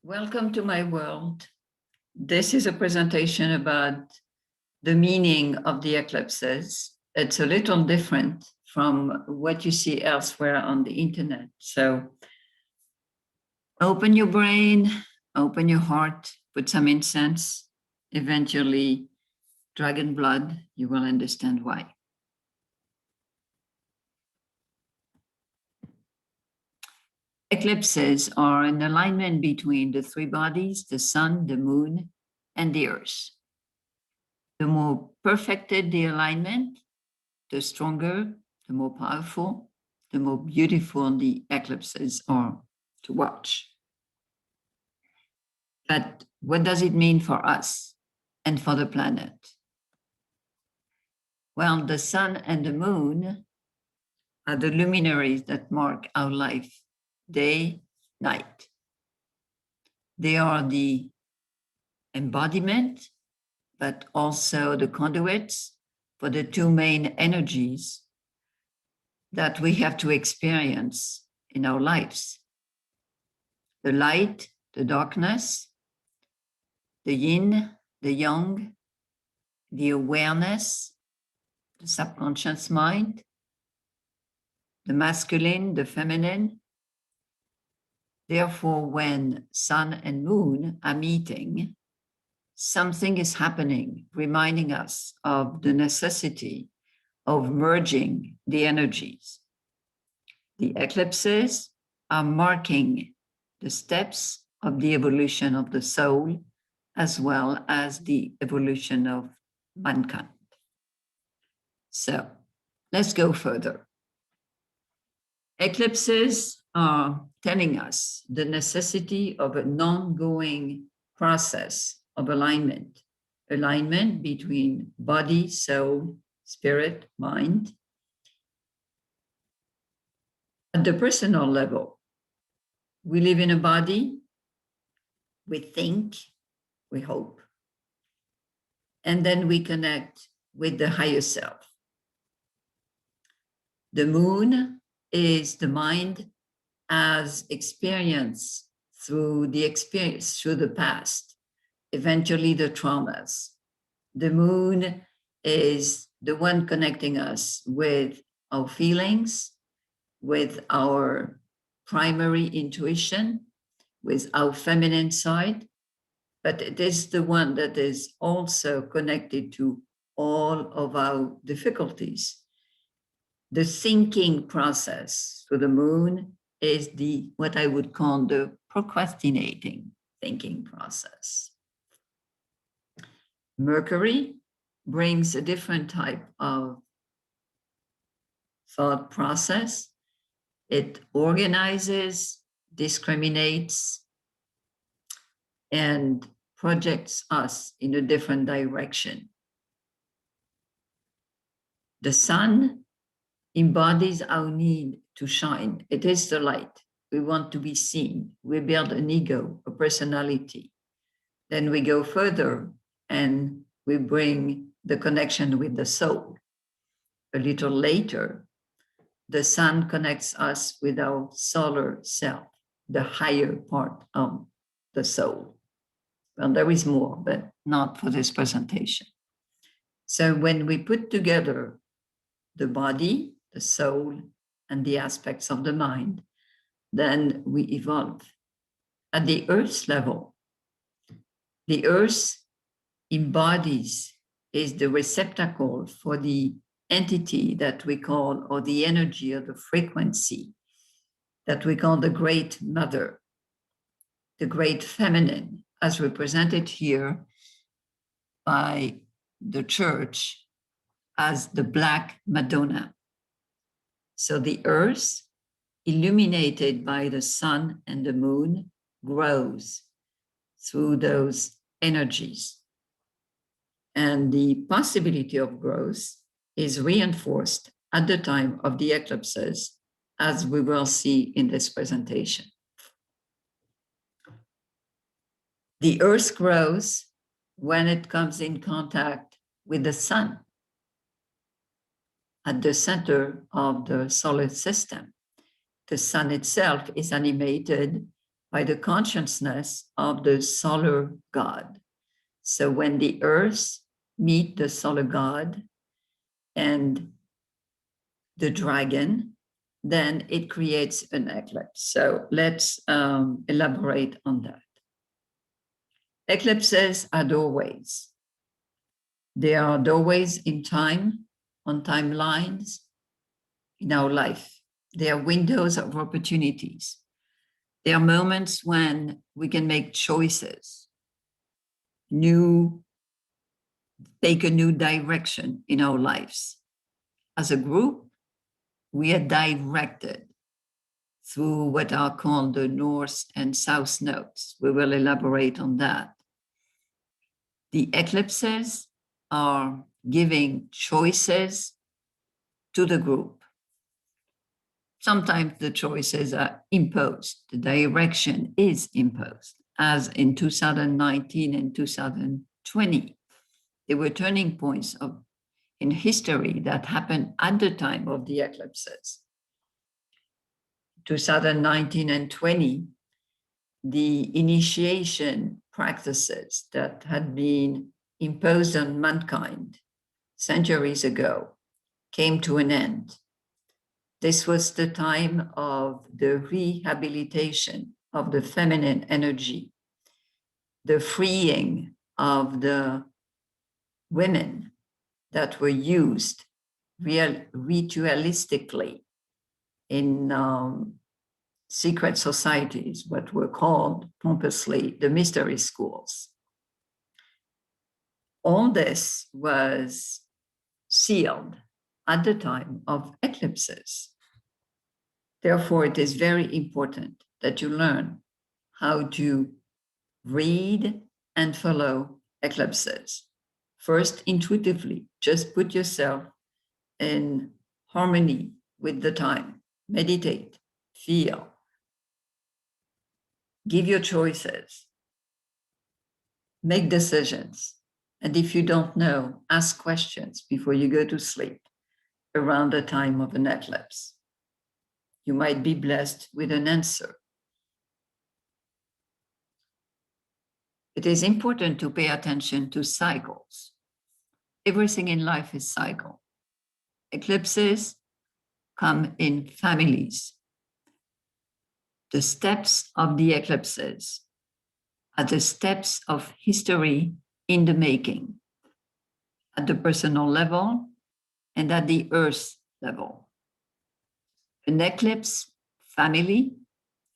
Welcome to my world. This is a presentation about the meaning of the eclipses. It's a little different from what you see elsewhere on the internet. So open your brain, open your heart, put some incense, eventually dragon blood, you will understand why. Eclipses are an alignment between the three bodies, the sun, the moon, and the earth. The more perfected the alignment, the stronger, the more powerful, the more beautiful the eclipses are to watch. But what does it mean for us and for the planet? Well, the sun and the moon are the luminaries that mark our life, day, night. They are the embodiment, but also the conduits for the two main energies that we have to experience in our lives. The light, the darkness, the yin, the yang, the awareness, the subconscious mind, the masculine, the feminine. Therefore, when sun and moon are meeting, something is happening, reminding us of the necessity of merging the energies. The eclipses are marking the steps of the evolution of the soul, as well as the evolution of mankind. So let's go further. Eclipses are telling us the necessity of an ongoing process of alignment between body, soul, spirit, mind. At the personal level, we live in a body, we think, we hope, and then we connect with the higher self. The moon is the mind as experience through the past, eventually the traumas. The moon is the one connecting us with our feelings, with our primary intuition, with our feminine side, but it is the one that is also connected to all of our difficulties. The thinking process for the moon is what I would call the procrastinating thinking process. Mercury brings a different type of thought process. It organizes, discriminates, and projects us in a different direction. The sun embodies our need to shine. It is the light. We want to be seen. We build an ego, a personality. Then we go further and we bring the connection with the soul. A little later, the sun connects us with our solar self, the higher part of the soul. Well, there is more, but not for this presentation. So when we put together the body, the soul, and the aspects of the mind, then we evolve. At the earth level, the earth embodies, is the receptacle for the entity that we call, or the energy or the frequency that we call the great mother, the great feminine, as represented here by the church as the Black Madonna. So the earth, illuminated by the sun and the moon, grows through those energies. And the possibility of growth is reinforced at the time of the eclipses, as we will see in this presentation. The earth grows when it comes in contact with the sun at the center of the solar system. The sun itself is animated by the consciousness of the solar god. So when the earth meet the solar god and the dragon, then it creates an eclipse. So let's elaborate on that. Eclipses are doorways. They are doorways in time, on timelines, in our life. They are windows of opportunities. They are moments when we can make choices, take a new direction in our lives. As a group, we are directed through what are called the North and South nodes. We will elaborate on that. The eclipses are giving choices to the group. Sometimes the choices are imposed, the direction is imposed, as in 2019 and 2020. There were turning points in history that happened at the time of the eclipses. 2019 and 20, the initiation practices that had been imposed on mankind centuries ago came to an end. This was the time of the rehabilitation of the feminine energy, the freeing of the women that were used ritualistically in secret societies, what were called pompously the mystery schools. All this was sealed at the time of eclipses. Therefore, it is very important that you learn how to read and follow eclipses. First, intuitively, just put yourself in harmony with the time. Meditate, feel, give your choices, make decisions. And if you don't know, ask questions before you go to sleep around the time of an eclipse. You might be blessed with an answer. It is important to pay attention to cycles. Everything in life is cycle. Eclipses come in families. The steps of the eclipses are the steps of history in the making, at the personal level and at the earth level. An eclipse family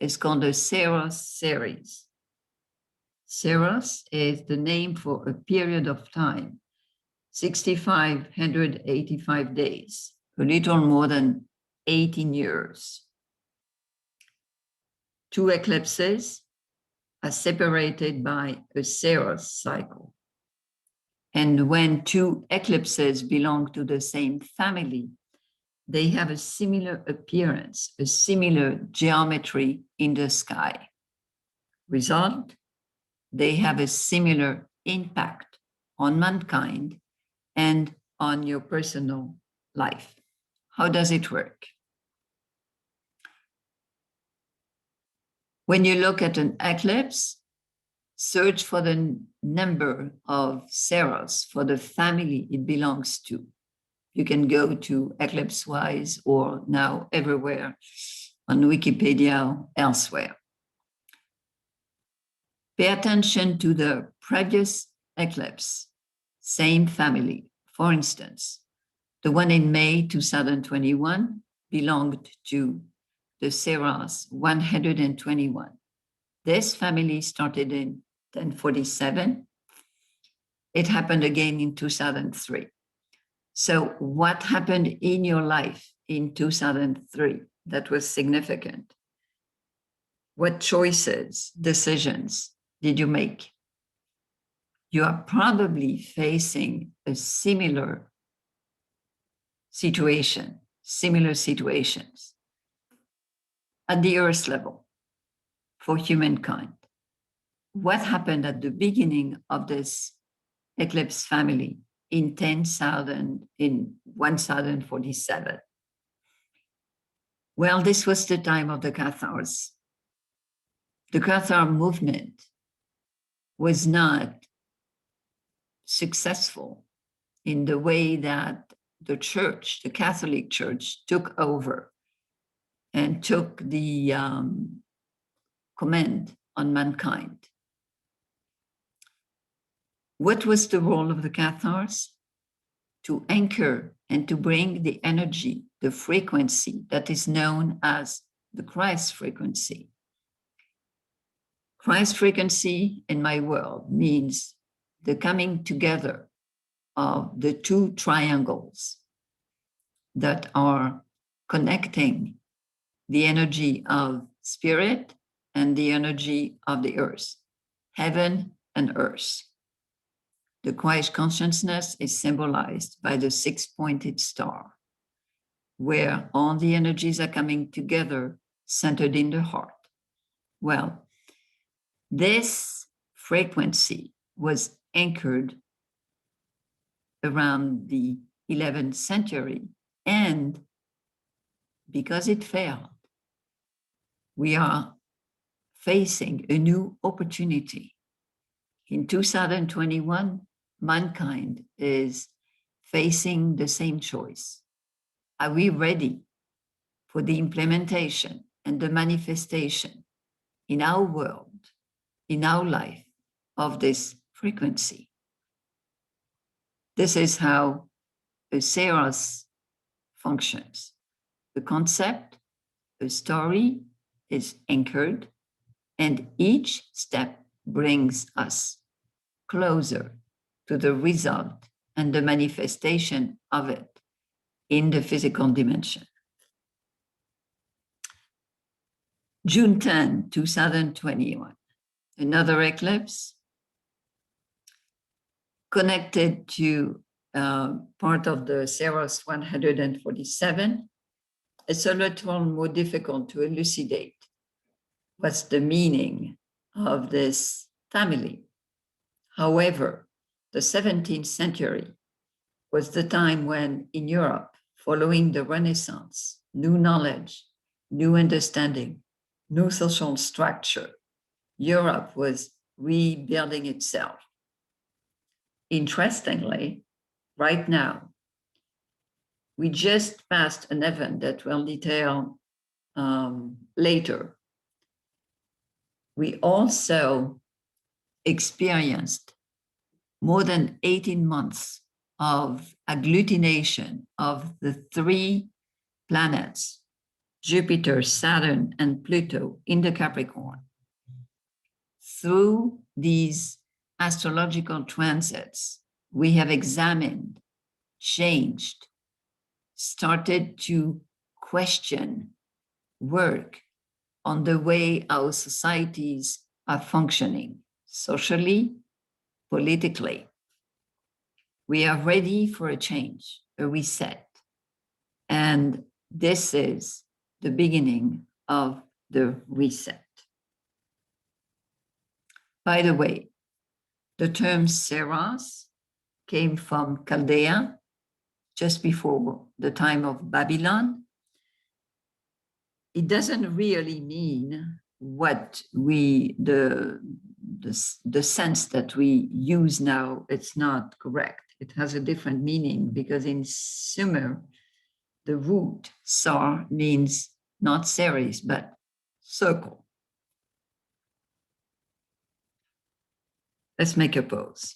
is called the Saros series. Saros is the name for a period of time, 6,585 days, a little more than 18 years. Two eclipses are separated by a Saros cycle. And when two eclipses belong to the same family, they have a similar appearance, a similar geometry in the sky. Result, they have a similar impact on mankind and on your personal life. How does it work? When you look at an eclipse, search for the number of Saros for the family it belongs to. You can go to EclipseWise or now everywhere on Wikipedia or elsewhere. Pay attention to the previous eclipse, same family. For instance, the one in May 2021 belonged to the Saros 121. This family started in 1047. It happened again in 2003. So what happened in your life in 2003 that was significant? What choices, decisions did you make? You are probably facing a similar situation, similar situations at the earth level for humankind. What happened at the beginning of this eclipse family in 1047? Well, this was the time of the Cathars. the Cathar movement was not successful in the way that the church, the Catholic Church, took over and took the command on mankind. What was the role of the Cathars? To anchor and to bring the energy, the frequency that is known as the Christ frequency. Christ frequency in my world means the coming together of the two triangles that are connecting the energy of spirit and the energy of the earth, heaven and earth. The Christ consciousness is symbolized by the six-pointed star, where all the energies are coming together, centered in the heart. Well, this frequency was anchored around the 11th century, and because it failed, we are facing a new opportunity. In 2021, mankind is facing the same choice. Are we ready for the implementation and the manifestation in our world, in our life, of this frequency? This is how a Saros functions. The concept, a story is anchored, and each step brings us closer to the result and the manifestation of it in the physical dimension. June 10, 2021, another eclipse connected to part of the Saros 147. It's a little more difficult to elucidate what's the meaning of this family. However, the 17th century was the time when in Europe, following the Renaissance, new knowledge, new understanding, new social structure, Europe was rebuilding itself. Interestingly, right now, we just passed an event that we'll detail later. We also experienced more than 18 months of agglutination of the three planets, Jupiter, Saturn, and Pluto in the Capricorn. Through these astrological transits, we have examined, changed, started to question, work on the way our societies are functioning, socially, politically. We are ready for a change, a reset. And this is the beginning of the reset. By the way, the term Saros came from Chaldea, just before the time of Babylon. It doesn't really mean what the sense that we use now. It's not correct. It has a different meaning because in Sumer, the root Sar means not series, but circle. Let's make a pause.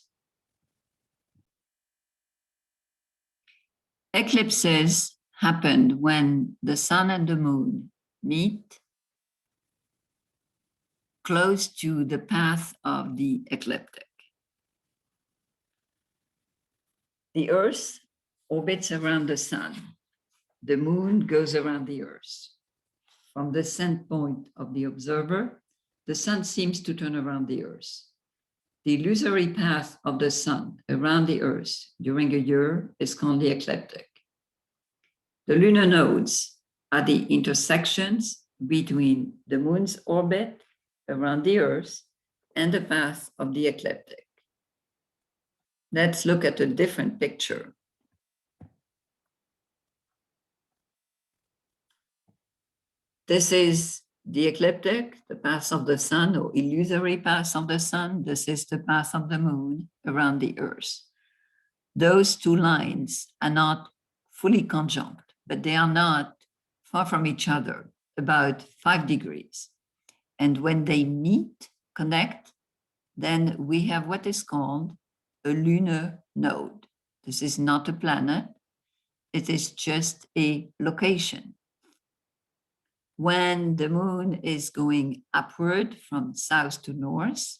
Eclipses happen when the sun and the moon meet close to the path of the ecliptic. The Earth orbits around the sun. The moon goes around the Earth. From the standpoint of the observer, the sun seems to turn around the Earth. The illusory path of the sun around the Earth during a year is called the ecliptic. The lunar nodes are the intersections between the moon's orbit around the Earth and the path of the ecliptic. Let's look at a different picture. This is The ecliptic, the path of the sun or illusory path of the sun, this is the path of the moon around the earth. Those two lines are not fully conjunct, but they are not far from each other, about 5 degrees. And when they meet, connect, then we have what is called a lunar node. This is not a planet, it is just a location. When the moon is going upward from south to north,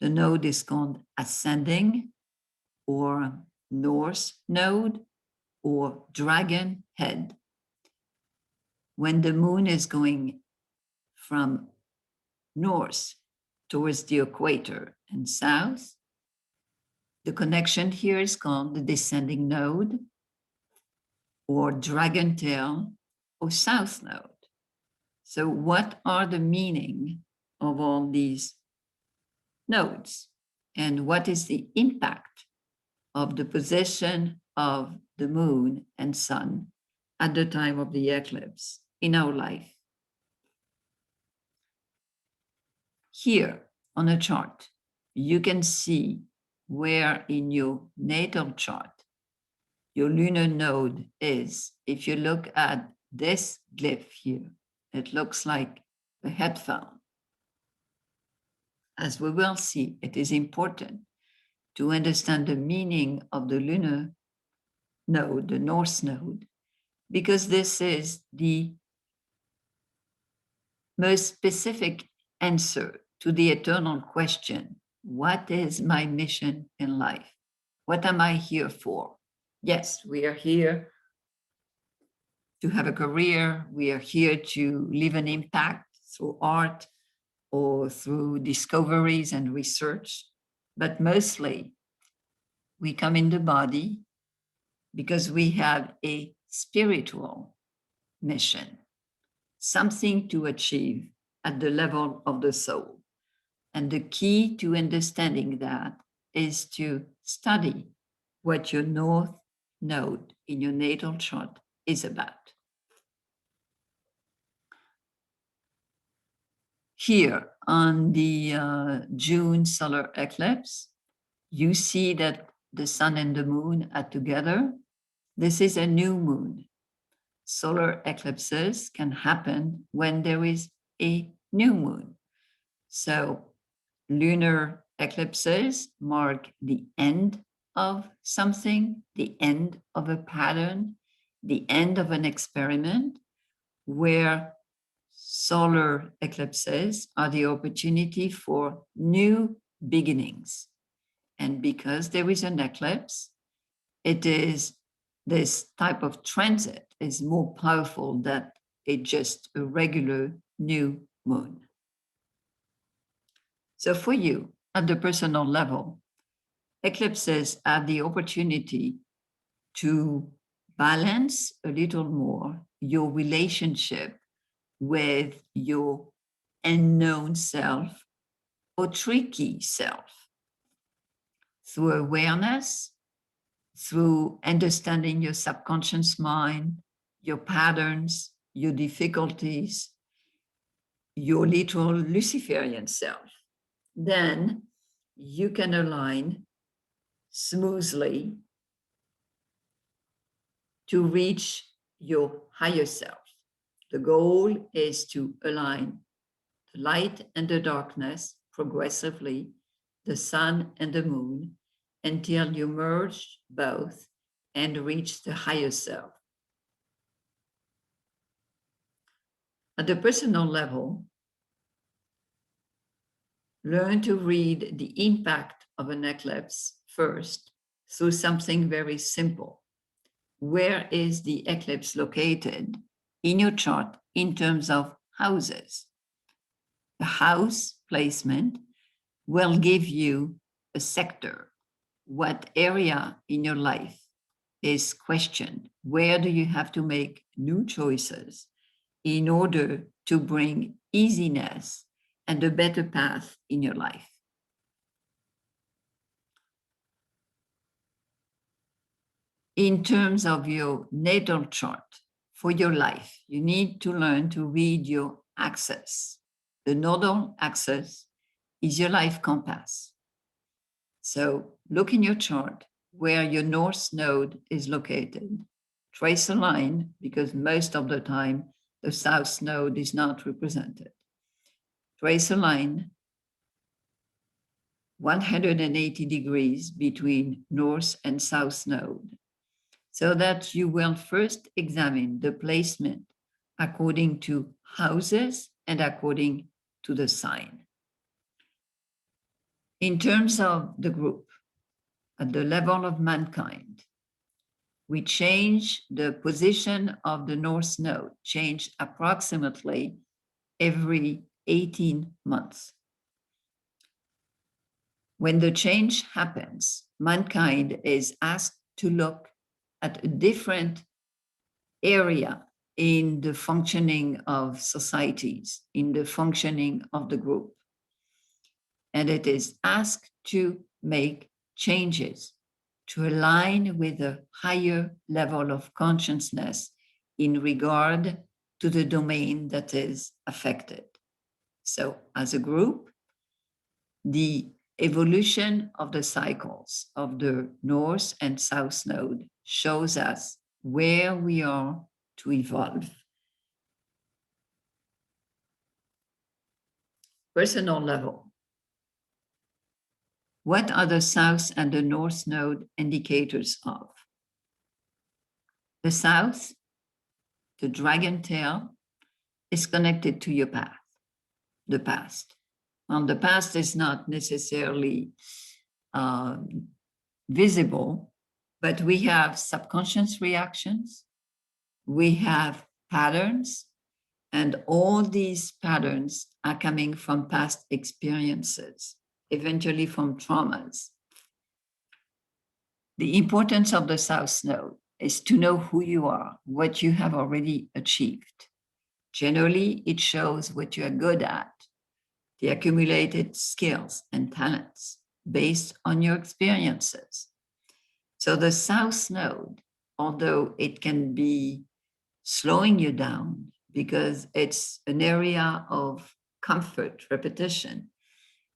the node is called ascending or north node or dragon head. When the moon is going from north towards the equator and south, the connection here is called the descending node or dragon tail or south node. So what are the meaning of all these nodes? And what is the impact of the position of the moon and sun at the time of the eclipse in our life? Here on a chart, you can see where in your natal chart your lunar node is. If you look at this glyph here, it looks like a headphone. As we will see, it is important to understand the meaning of the lunar node, the north node, because this is the most specific answer to the eternal question, what is my mission in life? What am I here for? Yes, we are here to have a career. We are here to leave an impact through art or through discoveries and research. But mostly, we come in the body because we have a spiritual mission, something to achieve at the level of the soul. And the key to understanding that is to study what your north node in your natal chart is about. Here on the June solar eclipse, you see that the sun and the moon are together. This is a new moon. Solar eclipses can happen when there is a new moon. So lunar eclipses mark the end of something, the end of a pattern, the end of an experiment, where solar eclipses are the opportunity for new beginnings. And because there is an eclipse, it is this type of transit is more powerful than just a regular new moon. So for you, at the personal level, eclipses are the opportunity to balance a little more your relationship with your unknown self or tricky self through awareness, through understanding your subconscious mind, your patterns, your difficulties, your little Luciferian self. Then you can align smoothly to reach your higher self. The goal is to align the light and the darkness progressively, the sun and the moon, until you merge both and reach the higher self. At the personal level, learn to read the impact of an eclipse first through something very simple. Where is the eclipse located in your chart in terms of houses? The house placement will give you a sector. What area in your life is questioned? Where do you have to make new choices in order to bring easiness and a better path in your life? In terms of your natal chart for your life, you need to learn to read your axis. The nodal axis is your life compass. So look in your chart where your north node is located. Trace a line, because most of the time the south node is not represented. Trace a line 180 degrees between north and south node, so that you will first examine the placement according to houses and according to the sign. In terms of the group, at the level of mankind, we change the position of the north node, change approximately every 18 months. When the change happens, mankind is asked to look at a different area in the functioning of societies, in the functioning of the group. And it is asked to make changes to align with a higher level of consciousness in regard to the domain that is affected. So as a group, the evolution of the cycles of the north and south node shows us where we are to evolve. Personal level. What are the south and the north node indicators of? The south, the dragon tail, is connected to your path, the past. And the past is not necessarily visible, but we have subconscious reactions, we have patterns, and all these patterns are coming from past experiences, eventually from traumas. The importance of the south node is to know who you are, what you have already achieved. Generally, it shows what you are good at, the accumulated skills and talents based on your experiences. So the south node, although it can be slowing you down because it's an area of comfort, repetition,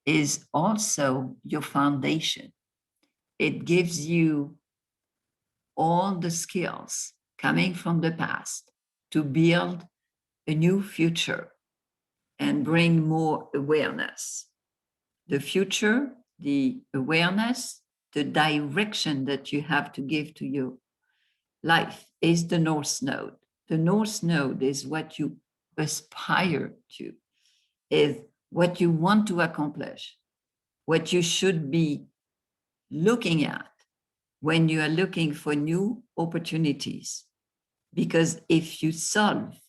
is also your foundation. It gives you all the skills coming from the past to build a new future and bring more awareness. The future, the awareness, the direction that you have to give to your life is the north node. The north node is what you aspire to, is what you want to accomplish, what you should be looking at when you are looking for new opportunities. Because if you solve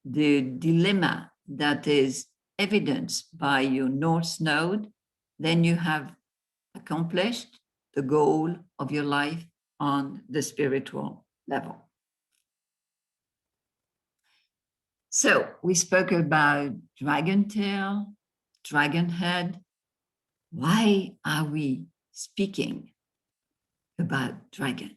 the dilemma that is evidenced by your north node, then you have accomplished the goal of your life on the spiritual level. So we spoke about dragon tail, dragon head. Why are we speaking about dragon?